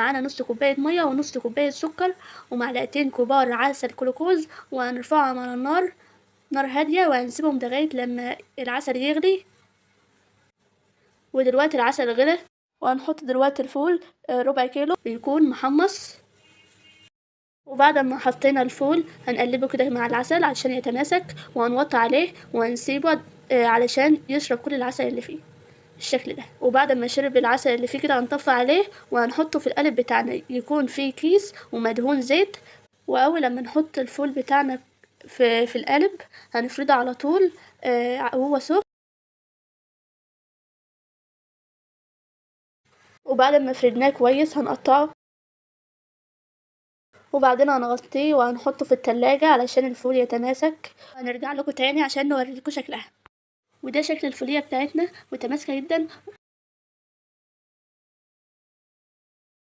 معانا نص كوباية مية ونص كوباية سكر ومعلقتين كبار عسل جلوكوز، وهنرفعهم على النار نار هادية وهنسيبهم لغاية لما العسل يغلي. ودلوقتي العسل غلي وهنحط دلوقتي الفول ربع كيلو بيكون محمص. وبعد ما حطينا الفول هنقلبه كده مع العسل عشان يتماسك، وهنوطي عليه وهنسيبه علشان يشرب كل العسل اللي فيه بالشكل ده. وبعد ما شرب العسل اللي فيه كده هنطفي عليه وهنحطه في القالب بتاعنا، يكون فيه كيس ومدهون زيت. واول لما نحط الفول بتاعنا في القالب هنفرده على طول وهو سخن. وبعد ما فردناه كويس هنقطعه، وبعدين هنغطيه وهنحطه في التلاجة علشان الفول يتماسك. هنرجع لكم تاني عشان نوريكم شكلها. وده شكل الفولية بتاعتنا متماسكة جدا.